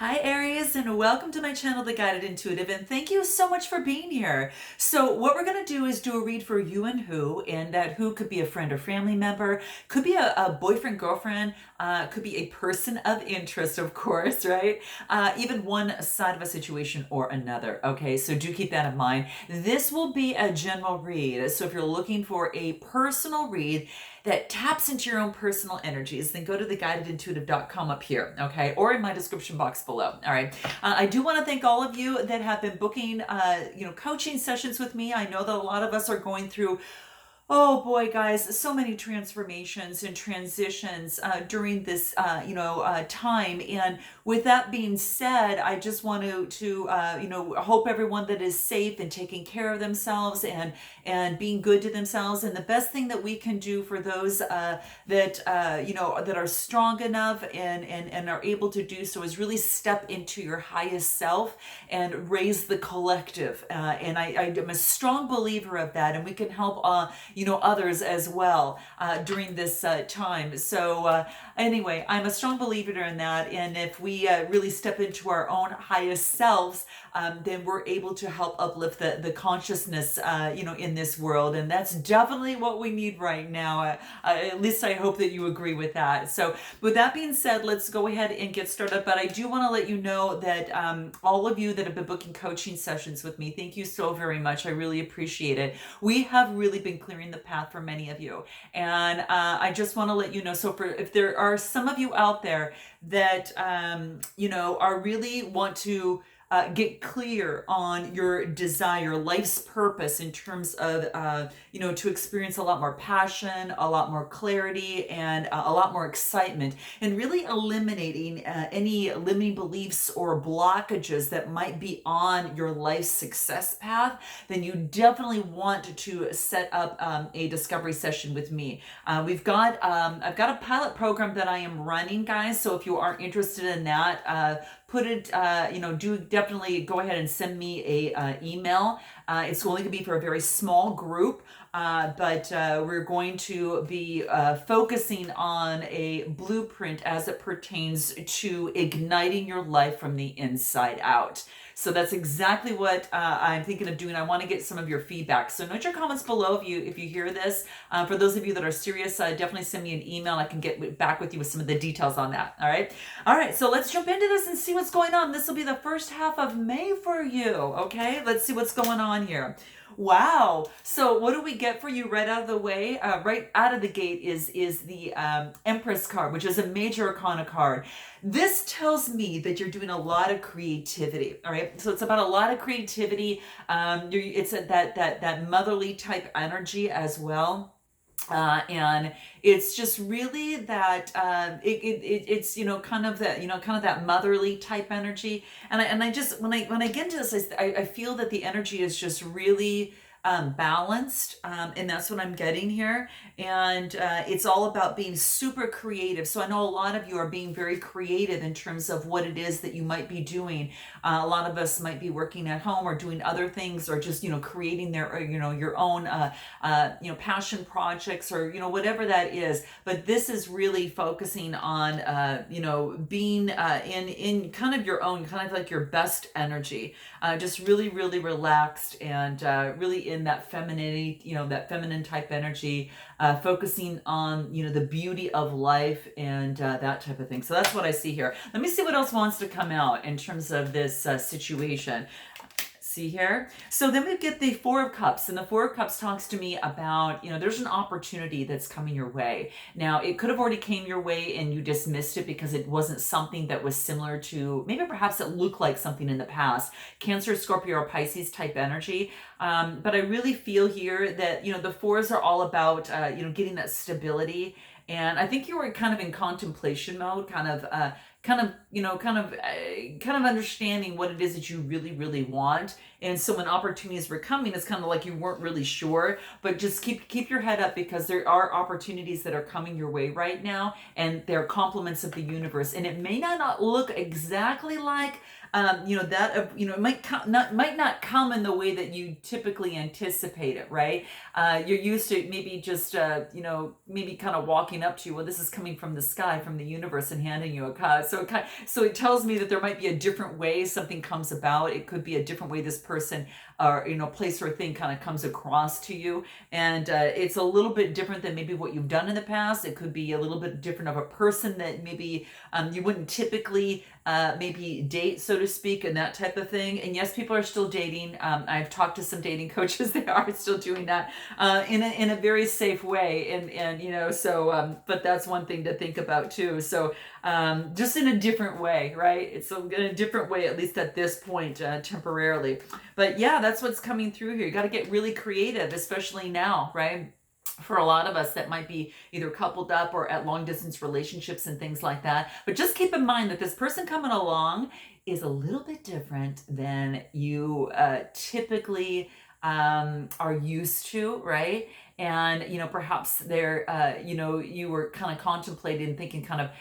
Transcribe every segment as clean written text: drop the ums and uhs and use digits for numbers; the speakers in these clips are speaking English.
Hi Aries, and welcome to my channel, The Guided Intuitive, and thank you so much for being here. So what we're going to do is do a read for you and who, and that who could be a friend or family member, could be a boyfriend, girlfriend, could be a person of interest, of course, right? Even one side of a situation or another, okay? So do keep that in mind. This will be a general read, so if you're looking for a personal read that taps into your own personal energies, then go to theguidedintuitive.com up here, okay? Or in my description box below, all right? I do want to thank all of you that have been booking, coaching sessions with me. I know that a lot of us are going through, oh boy, guys, so many transformations and transitions during this, time. And with that being said, I just want to hope everyone that is safe and taking care of themselves and being good to themselves. And the best thing that we can do for those that are strong enough and are able to do so is really step into your highest self and raise the collective. And I am a strong believer of that, and we can help others as well during this time. So anyway, I'm a strong believer in that, and if we really step into our own highest selves, then we're able to help uplift the consciousness in this world, and that's definitely what we need right now. At least I hope that you agree with that. So with that being said, let's go ahead and get started. But I do want to let you know that all of you that have been booking coaching sessions with me, thank you so very much. I really appreciate it. We have really been clearing the path for many of you, and I just want to let you know, so if there are some of you out there that are really want to get clear on your desire, life's purpose, in terms of, to experience a lot more passion, a lot more clarity, and a lot more excitement, and really eliminating any limiting beliefs or blockages that might be on your life's success path, then you definitely want to set up a discovery session with me. I've got a pilot program that I am running, guys. So if you are interested in that, do definitely go ahead and send me a email. It's only going to be for a very small group, but we're going to be focusing on a blueprint as it pertains to igniting your life from the inside out. So that's exactly what I'm thinking of doing. I want to get some of your feedback. So note your comments below if you hear this. For those of you that are serious, definitely send me an email. I can get back with you with some of the details on that. All right. All right. So let's jump into this and see what's going on. This will be the first half of May for you. Okay. Let's see what's going on here. Wow. So what do we get for you right out of the way? Right out of the gate is the Empress card, which is a major arcana card. This tells me that you're doing a lot of creativity. All right. So it's about a lot of creativity. It's that motherly type energy as well. And it's just really that it's kind of that motherly type energy, and I just when I get into this, I feel that the energy is just really balanced, and that's what I'm getting here. And it's all about being super creative. So I know a lot of you are being very creative in terms of what it is that you might be doing. A lot of us might be working at home or doing other things, or just creating your own passion projects, or whatever that is. But this is really focusing on being in kind of your own, kind of like your best energy, just really relaxed, and really in that femininity, that feminine type energy, focusing on the beauty of life, and that type of thing. So that's what I see here. Let me see what else wants to come out in terms of this situation. See here? So then we get the Four of Cups, and the Four of Cups talks to me about, there's an opportunity that's coming your way. Now, it could have already came your way and you dismissed it because it wasn't something that was similar to, maybe perhaps it looked like something in the past. Cancer, Scorpio, or Pisces type energy. But I really feel here that, the fours are all about, getting that stability. And I think you were kind of in contemplation mode, kind of understanding what it is that you really want. And so when opportunities were coming, it's kind of like you weren't really sure, but just keep your head up, because there are opportunities that are coming your way right now, and they're compliments of the universe. And it may not look exactly like it might not come in the way that you typically anticipate it, right? You're used to maybe just, maybe kind of walking up to you. Well, this is coming from the sky, from the universe, and handing you a card. So it tells me that there might be a different way something comes about. It could be a different way this person or place or thing kind of comes across to you, and it's a little bit different than maybe what you've done in the past. It could be a little bit different of a person that maybe you wouldn't typically maybe date, so to speak, and that type of thing. And yes, people are still dating. I've talked to some dating coaches; they are still doing that in a very safe way, but that's one thing to think about too. So just in a different way, right? It's in a different way, at least at this point, temporarily. But yeah, that's what's coming through here. You got to get really creative, especially now, right? For a lot of us that might be either coupled up or at long distance relationships and things like that. But just keep in mind that this person coming along is a little bit different than you typically are used to, right? And, perhaps you were kind of contemplating, thinking kind of,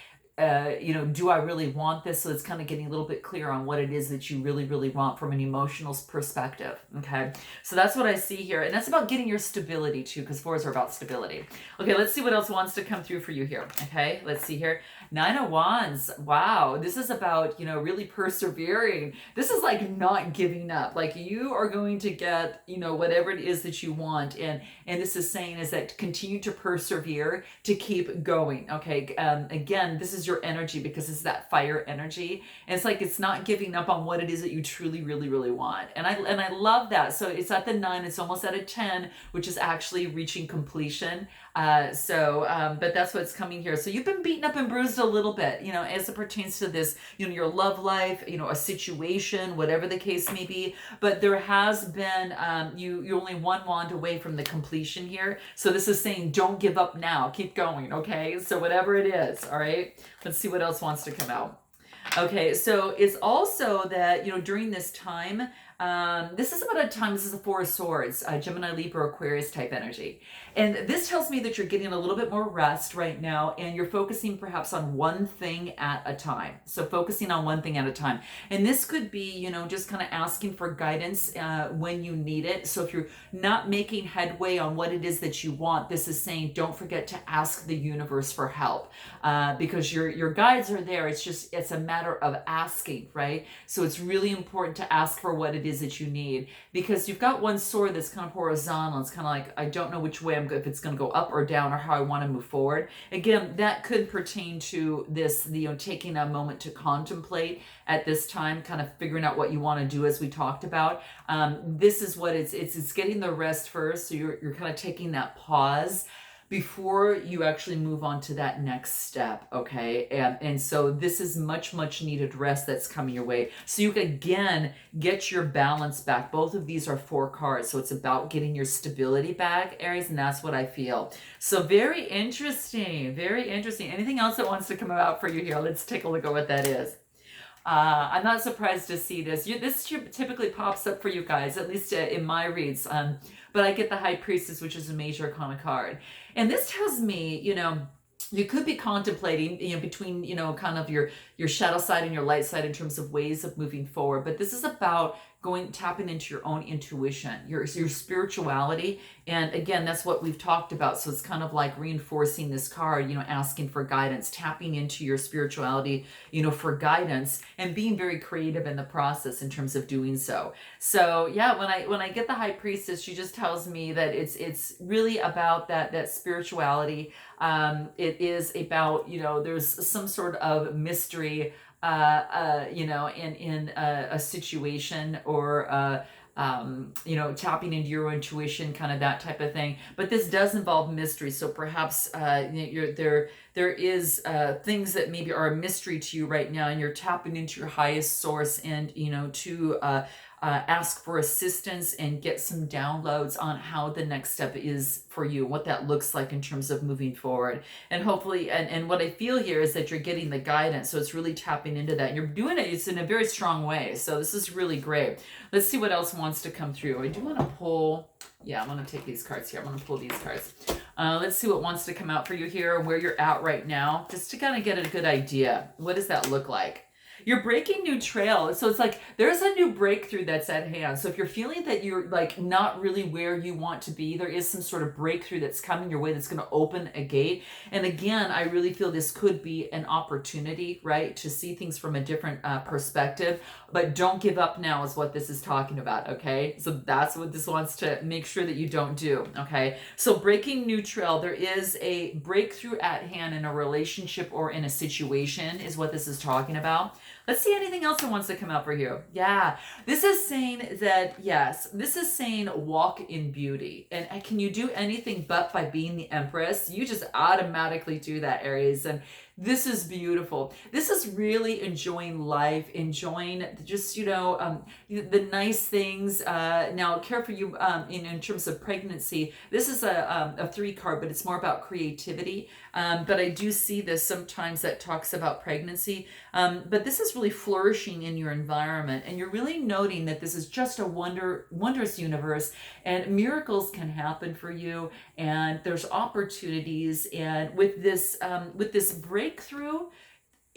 do I really want this? So it's kind of getting a little bit clear on what it is that you really, really want from an emotional perspective. Okay. So that's what I see here. And that's about getting your stability too, because fours are about stability. Okay. Let's see what else wants to come through for you here. Okay. Let's see here. 9 of Wands. Wow. This is about, really persevering. This is like not giving up. Like you are going to get, whatever it is that you want. And this is saying is that continue to persevere, to keep going. Okay. Again, this is your energy because it's that fire energy. And it's like, it's not giving up on what it is that you truly, really, really want. And I love that. So it's at the 9, it's almost at a 10, which is actually reaching completion. But that's what's coming here. So you've been beaten up and bruised a little bit, as it pertains to this, your love life, a situation, whatever the case may be. But there has been, you're only one wand away from the completion here. So this is saying, don't give up now. Keep going. Okay. So whatever it is. All right. Let's see what else wants to come out. Okay, so it's also that, during this time, this is about a time, this is a 4 of Swords, Gemini, Libra, Aquarius type energy. And this tells me that you're getting a little bit more rest right now, and you're focusing perhaps on one thing at a time. So focusing on one thing at a time. And this could be, just kind of asking for guidance when you need it. So if you're not making headway on what it is that you want, this is saying don't forget to ask the universe for help, because your guides are there. It's a matter of asking, right? So it's really important to ask for what it is that you need, because you've got one sword that's kind of horizontal. It's kind of like, I don't know which way if it's going to go up or down, or how I want to move forward. Again, that could pertain to this, taking a moment to contemplate at this time, kind of figuring out what you want to do, as we talked about. This is what it's getting the rest first. So you're kind of taking that pause before you actually move on to that next step, okay? And so this is much, much needed rest that's coming your way. So you can, again, get your balance back. Both of these are 4 cards, so it's about getting your stability back, Aries, and that's what I feel. So very interesting, very interesting. Anything else that wants to come out for you here? Let's take a look at what that is. I'm not surprised to see this. This typically pops up for you guys, at least in my reads. But I get the High Priestess, which is a major arcana card. And this tells me, you could be contemplating, between, kind of your shadow side and your light side in terms of ways of moving forward. But this is about tapping into your own intuition, your spirituality. And again, that's what we've talked about. So it's kind of like reinforcing this card, asking for guidance, tapping into your spirituality, for guidance, and being very creative in the process in terms of doing so. So yeah, when I get the High Priestess, she just tells me that it's really about that spirituality. It is about, there's some sort of mystery, in a situation, or tapping into your intuition, kind of that type of thing. But this does involve mystery. So perhaps there is things that maybe are a mystery to you right now, and you're tapping into your highest source, and to ask for assistance and get some downloads on how the next step is for you, what that looks like in terms of moving forward. And hopefully, and what I feel here is that you're getting the guidance. So it's really tapping into that. And you're doing it, it's in a very strong way. So this is really great. Let's see what else wants to come through. I do want to pull, I'm going to take these cards here. I'm going to pull these cards. Let's see what wants to come out for you here, where you're at right now, just to kind of get a good idea. What does that look like? You're breaking new trail. So it's like there's a new breakthrough that's at hand. So if you're feeling that you're like not really where you want to be, there is some sort of breakthrough that's coming your way that's going to open a gate. And again, I really feel this could be an opportunity, right, to see things from a different perspective. But don't give up now is what this is talking about, okay? So that's what this wants to make sure that you don't do, okay? So breaking new trail, there is a breakthrough at hand in a relationship or in a situation is what this is talking about. Let's see anything else that wants to come out for you. Yeah, this is saying that, yes, this is saying walk in beauty. And can you do anything but by being the Empress? You just automatically do that, Aries. And this is beautiful. This is really enjoying life, enjoying just, the nice things. Now, care for you in terms of pregnancy. This is a 3 card, but it's more about creativity. But I do see this sometimes that talks about pregnancy. But this is really flourishing in your environment. And you're really noting that this is just a wondrous universe and miracles can happen for you. And there's opportunities. And with this breakthrough,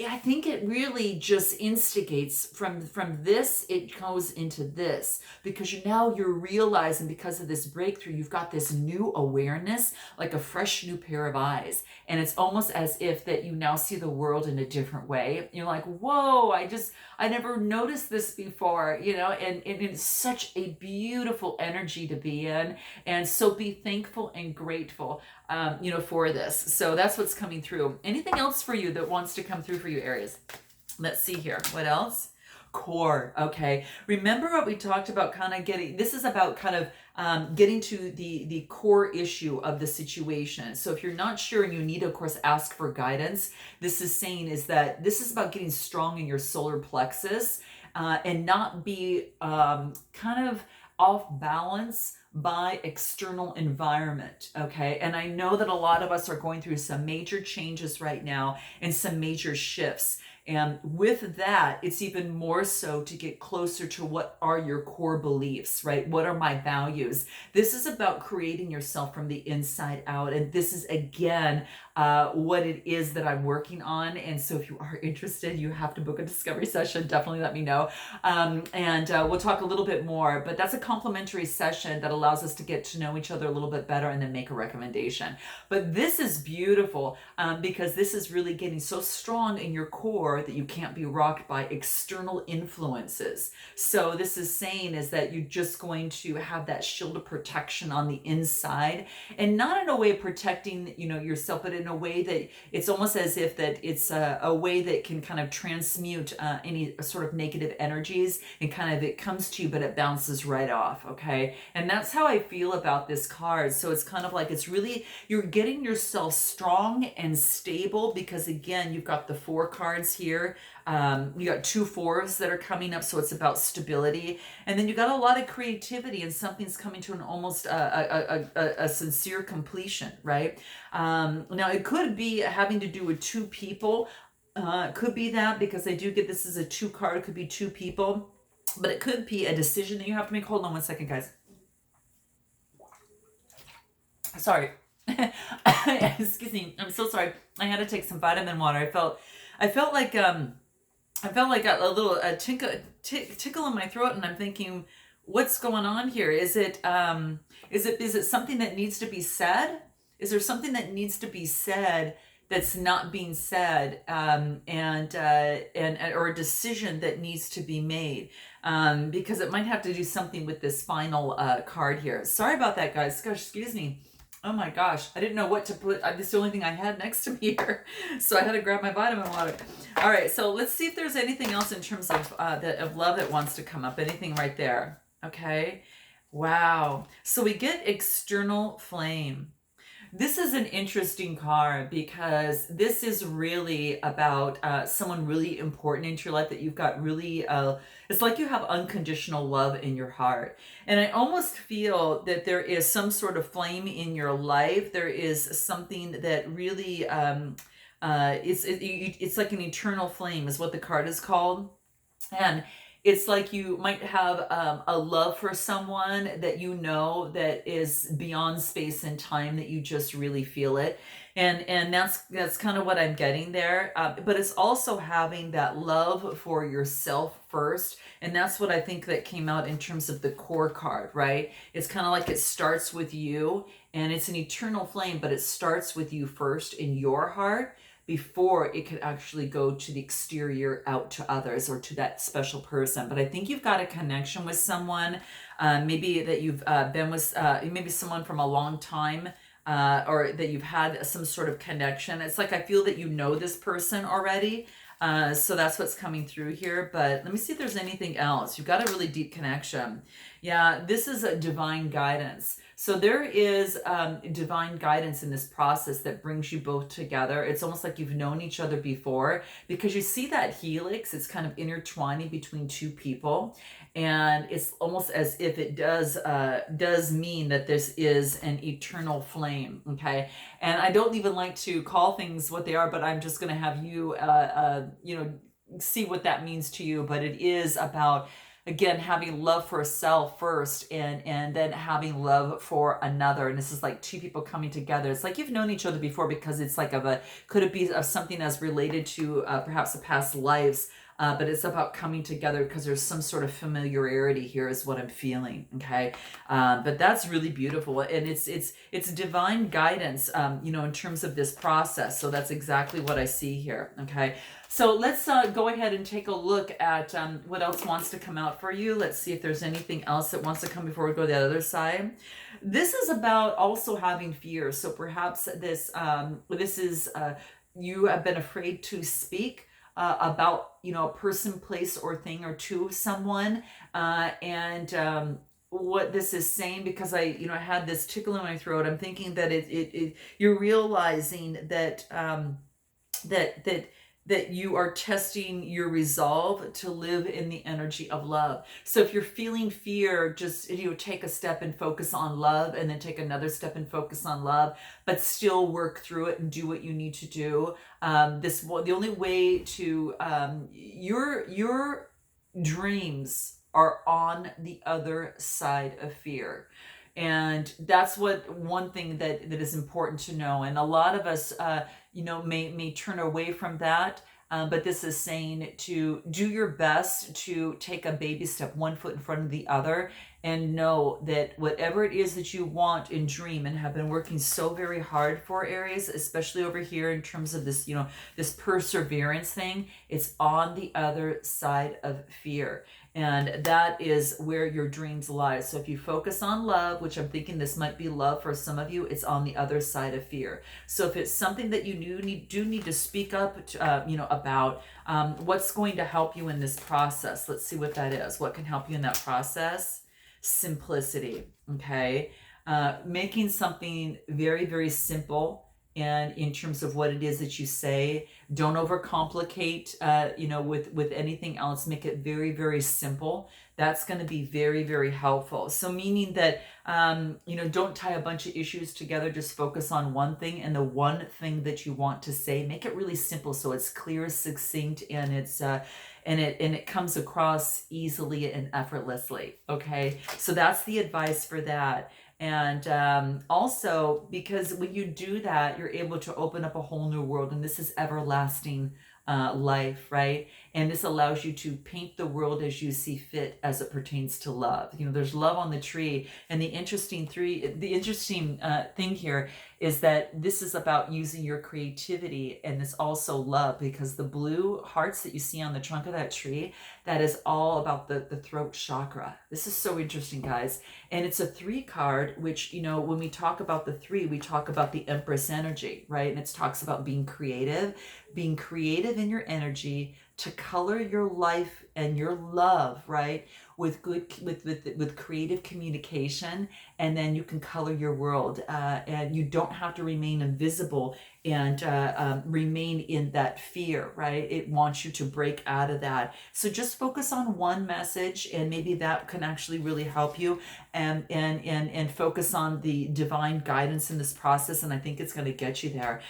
I think it really just instigates from this, it goes into this, because you're realizing because of this breakthrough, you've got this new awareness, like a fresh new pair of eyes. And it's almost as if that you now see the world in a different way. You're like, whoa, I never noticed this before, and it's such a beautiful energy to be in. And so be thankful and grateful, for this. So that's what's coming through. Anything else for you that wants to come through for you, Aries? Let's see here. What else? Core. Okay. Remember what we talked about kind of this is about kind of getting to the core issue of the situation. So if you're not sure and you need to, of course, ask for guidance, this is saying is that this is about getting strong in your solar plexus and not be kind of off balance by external environment, okay? And I know that a lot of us are going through some major changes right now and some major shifts. And with that, it's even more so to get closer to what are your core beliefs, right? What are my values? This is about creating yourself from the inside out. And this is, again, what it is that I'm working on. And so if you are interested, you have to book a discovery session. Definitely let me know. And we'll talk a little bit more. But that's a complimentary session that allows us to get to know each other a little bit better and then make a recommendation. But this is beautiful because this is really getting so strong in your core that you can't be rocked by external influences. So this is saying is that you're just going to have that shield of protection on the inside, and not in a way of protecting, yourself, but in a way that it's almost as if that it's a way that can kind of transmute any sort of negative energies, and kind of it comes to you, but it bounces right off. Okay. And that's how I feel about this card. So it's kind of like, it's really, you're getting yourself strong and stable because again, you've got the 4 cards here. You got 2 4s that are coming up, so it's about stability, and then you got a lot of creativity, and something's coming to an almost a sincere completion, right? Now it could be having to do with 2 people. It could be that because I do get this as a 2 card. It could be 2 people, but it could be a decision that you have to make. Hold on one second, guys. Sorry. Excuse me. I'm so sorry. I had to take some vitamin water. I felt like a little tickle in my throat, and I'm thinking, what's going on here? Is it something that needs to be said? Is there something that needs to be said that's not being said, and or a decision that needs to be made? Because it might have to do something with this final card here. Sorry about that, guys. Gosh, excuse me. Oh my gosh, I didn't know what to put. This is the only thing I had next to me here. So I had to grab my vitamin water. All right, so let's see if there's anything else in terms of of love that wants to come up. Anything right there. Okay. Wow. So we get external flame. This is an interesting card because this is really about someone really important into your life that you've got really, it's like you have unconditional love in your heart. And I almost feel that there is some sort of flame in your life. There is something that really, it's like an eternal flame is what the card is called. And it's like you might have a love for someone that that is beyond space and time, that you just really feel it. And that's kind of what I'm getting there. But it's also having that love for yourself first, and that's what I think that came out in terms of the core card, right? It's kind of like it starts with you, and it's an eternal flame, but it starts with you first in your heart before it could actually go to the exterior out to others or to that special person. But I think you've got a connection with someone, maybe that you've been with, maybe someone from a long time, or that you've had some sort of connection. It's like I feel that you know this person already. So that's what's coming through here. But let me see if there's anything else. You've got a really deep connection. Yeah, this is a divine guidance. So there is divine guidance in this process that brings you both together. It's almost like you've known each other before, because you see that helix. It's kind of intertwining between two people, and it's almost as if it does mean that this is an eternal flame. Okay, and I don't even like to call things what they are, but I'm just going to have you see what that means to you. But it is about, again, having love for self first, and then having love for another. And this is like two people coming together. It's like you've known each other before, because it's like could it be of something as related to perhaps a past lives, but it's about coming together because there's some sort of familiarity here is what I'm feeling. Okay, but that's really beautiful, and it's divine guidance, in terms of this process. So that's exactly what I see here. Okay, so let's go ahead and take a look at what else wants to come out for you. Let's see if there's anything else that wants to come before we go to the other side. This is about also having fear. So perhaps this is you have been afraid to speak about a person, place, or thing, or to someone, and what this is saying, because I had this tickle in my throat. I'm thinking that you're realizing that that that you are testing your resolve to live in the energy of love. So if you're feeling fear, just take a step and focus on love, and then take another step and focus on love, but still work through it and do what you need to do. The only way to your dreams are on the other side of fear. And that's one thing that is important to know. And a lot of us may turn away from that. But this is saying to do your best to take a baby step, one foot in front of the other, and know that whatever it is that you want and dream and have been working so very hard for, Aries, especially over here in terms of this, this perseverance thing, it's on the other side of fear. And that is where your dreams lie. So if you focus on love, which I'm thinking this might be love for some of you, it's on the other side of fear. So if it's something that you do need to speak up about, what's going to help you in this process? Let's see what that is. What can help you in that process? Simplicity. Okay, making something very, very simple. And in terms of what it is that you say, don't overcomplicate, with anything else. Make it very, very simple. That's going to be very, very helpful. So meaning that, don't tie a bunch of issues together. Just focus on one thing, and the one thing that you want to say, make it really simple so it's clear, succinct, and it comes across easily and effortlessly. Okay, so that's the advice for that. And also, because when you do that, you're able to open up a whole new world, and this is everlasting life, right? And this allows you to paint the world as you see fit as it pertains to love. There's love on the tree, and the interesting thing here is that this is about using your creativity, and it's also love, because the blue hearts that you see on the trunk of that tree, that is all about the throat chakra. This is so interesting, guys. And it's a 3 card, which, when we talk about the 3, we talk about the Empress energy, right? And it talks about being creative in your energy to color your life and your love, right? With creative communication, and then you can color your world, and you don't have to remain invisible and remain in that fear, right? It wants you to break out of that. So just focus on one message, and maybe that can actually really help you, and focus on the divine guidance in this process, and I think it's going to get you there.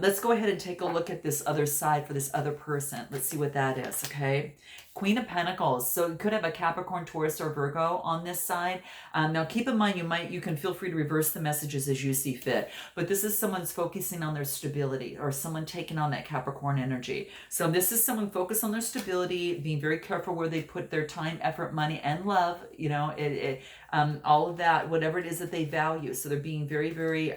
Let's go ahead and take a look at this other side for this other person. Let's see what that is. Okay, Queen of Pentacles. So you could have a Capricorn, Taurus, or Virgo on this side. Now keep in mind, you can feel free to reverse the messages as you see fit, but this is someone's focusing on their stability, or someone taking on that Capricorn energy. So this is someone focused on their stability, being very careful where they put their time, effort, money, and love, all of that, whatever it is that they value. So they're being very, very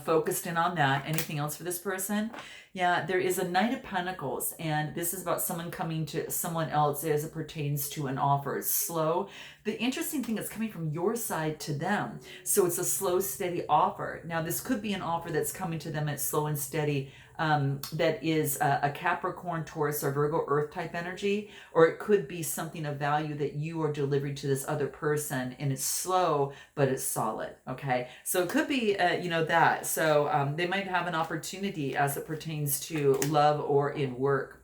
focused in on that. Anything else for this person? Yeah, there is a Knight of Pentacles, and this is about someone coming to someone else as it pertains to an offer. It's slow. The interesting thing is coming from your side to them. So it's a slow, steady offer. Now, this could be an offer that's coming to them at slow and steady, that is a Capricorn, Taurus, or Virgo Earth type energy, or it could be something of value that you are delivering to this other person, and it's slow, but it's solid. Okay, so it could be, that. So they might have an opportunity as it pertains to love or in work.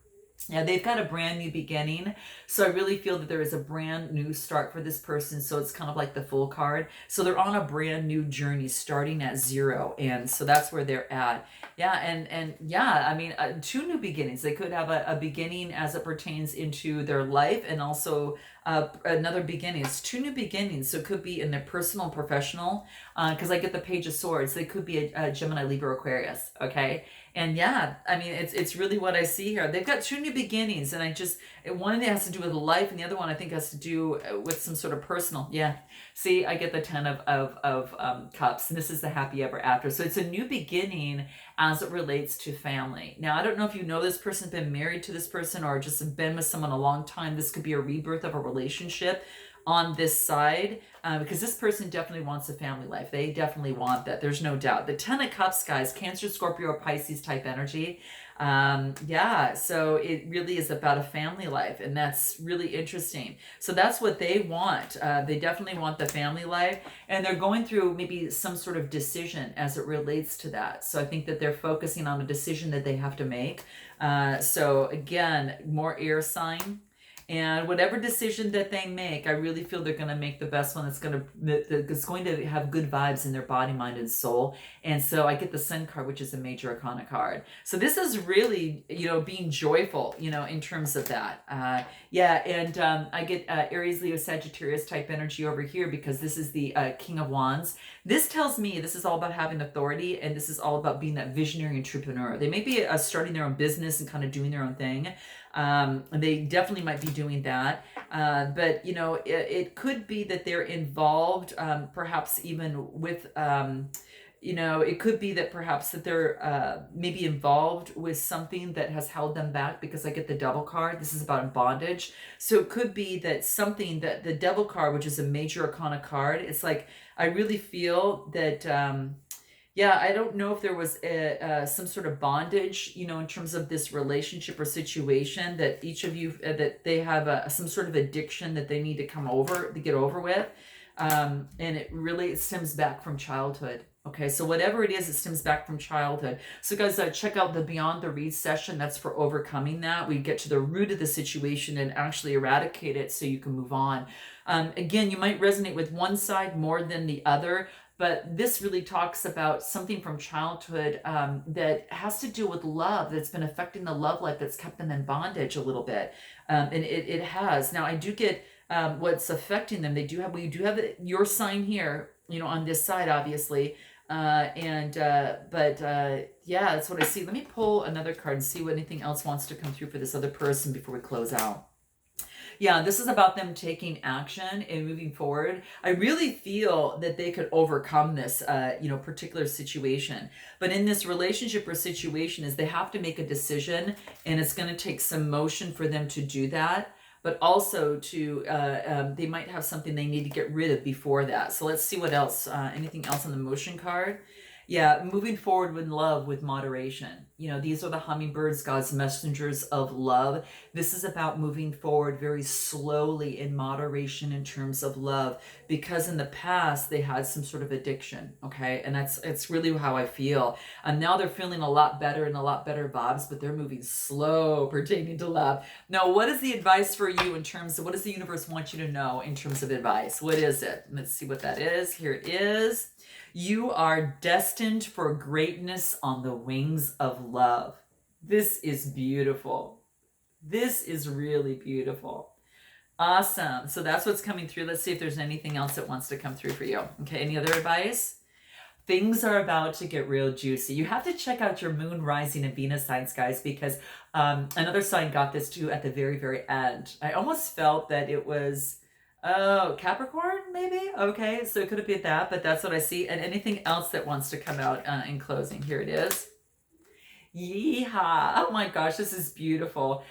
Now, they've got a brand new beginning. So I really feel that there is a brand new start for this person. So it's kind of like the Fool card. So they're on a brand new journey starting at zero. And so that's where they're at. Yeah. And yeah, I mean, two new beginnings. They could have a beginning as it pertains into their life, and also another beginning. It's two new beginnings. So it could be in their personal and professional, because I get the Page of Swords. They could be a Gemini, Libra, Aquarius. Okay. And yeah, I mean, it's really what I see here. They've got two new beginnings, and one of them has to do with life, and the other one I think has to do with some sort of personal. Yeah. See, I get the 10 of Cups, and this is the happy ever after. So it's a new beginning as it relates to family. Now, I don't know if you know this person, been married to this person, or just been with someone a long time. This could be a rebirth of a relationship on this side, because this person definitely wants a family life. They definitely want that. There's no doubt. The 10 of Cups, guys, Cancer, Scorpio, or Pisces type energy. Yeah, so it really is about a family life, and that's really interesting. So that's what they want. They definitely want the family life, and they're going through maybe some sort of decision as it relates to that. So I think that they're focusing on a decision that they have to make. So again, more air sign. And whatever decision that they make, I really feel they're going to make the best one that's going to have good vibes in their body, mind, and soul. And so I get the Sun card, which is a major arcana card. So this is really, being joyful, in terms of that. I get Aries, Leo, Sagittarius type energy over here, because this is the King of Wands. This tells me this is all about having authority, and this is all about being that visionary entrepreneur. They may be starting their own business and kind of doing their own thing. They definitely might be doing that. But it could be that they're involved, perhaps even with, it could be that perhaps that they're maybe involved with something that has held them back, because I get the Devil card. This is about bondage. So it could be that something that the Devil card, which is a major arcana card, it's like, I really feel that, I don't know if there was some sort of bondage, in terms of this relationship or situation, that each of you, that they have some sort of addiction that they need to get over with. And it stems back from childhood. Okay, so whatever it is, it stems back from childhood. So guys, check out the Beyond the Read session. That's for overcoming that. We get to the root of the situation and actually eradicate it so you can move on. Again, you might resonate with one side more than the other, but this really talks about something from childhood that has to do with love, that's been affecting the love life, that's kept them in bondage a little bit. And it has. Now, I do get what's affecting them. We do have your sign here, on this side, obviously. That's what I see. Let me pull another card and see what anything else wants to come through for this other person before we close out. Yeah, this is about them taking action and moving forward. I really feel that they could overcome this, particular situation. But in this relationship or situation, is they have to make a decision, and it's going to take some motion for them to do that. But also they might have something they need to get rid of before that. So let's see what else. Anything else on the motion card? Yeah, moving forward with love, with moderation. These are the hummingbirds, God's messengers of love. This is about moving forward very slowly in moderation in terms of love, because in the past they had some sort of addiction, okay? And it's really how I feel. And now they're feeling a lot better and a lot better vibes, but they're moving slow pertaining to love. Now, what is the advice for you in terms of, what does the universe want you to know in terms of advice? What is it? Let's see what that is. Here it is. You are destined for greatness on the wings of love. This is beautiful. This is really beautiful. Awesome. So that's what's coming through. Let's see if there's anything else that wants to come through for you. Okay, any other advice? Things are about to get real juicy. You have to check out your moon, rising, and Venus signs, guys, because another sign got this too at the very, very end. I almost felt that it was, oh, Capricorn, maybe? Okay, so it could have been that, but that's what I see. And anything else that wants to come out in closing, here it is. Yeehaw. Oh my gosh, this is beautiful.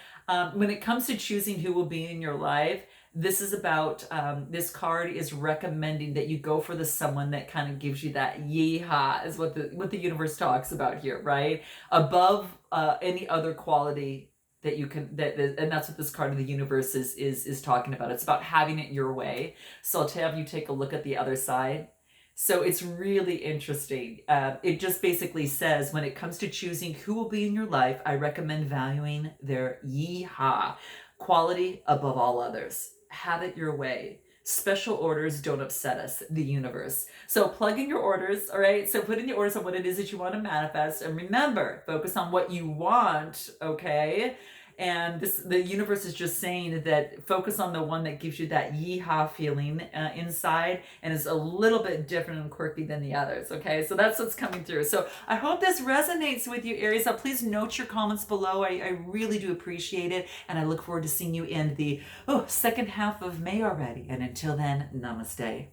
When it comes to choosing who will be in your life, this is about, this card is recommending that you go for the someone that kind of gives you that yeehaw, is what the universe talks about here, right? Above any other quality that you can, and that's what this card of the universe is talking about. It's about having it your way. So I'll have you take a look at the other side. So it's really interesting. It just basically says, when it comes to choosing who will be in your life, I recommend valuing their yeehaw, quality above all others. Have it your way. Special orders don't upset us, the universe. So plug in your orders, all right? So put in your orders on what it is that you want to manifest. And remember, focus on what you want, okay? And the universe is just saying that focus on the one that gives you that yeehaw feeling inside and is a little bit different and quirky than the others, okay? So that's what's coming through. So I hope this resonates with you, Aries. So please note your comments below. I really do appreciate it. And I look forward to seeing you in the second half of May already. And until then, namaste.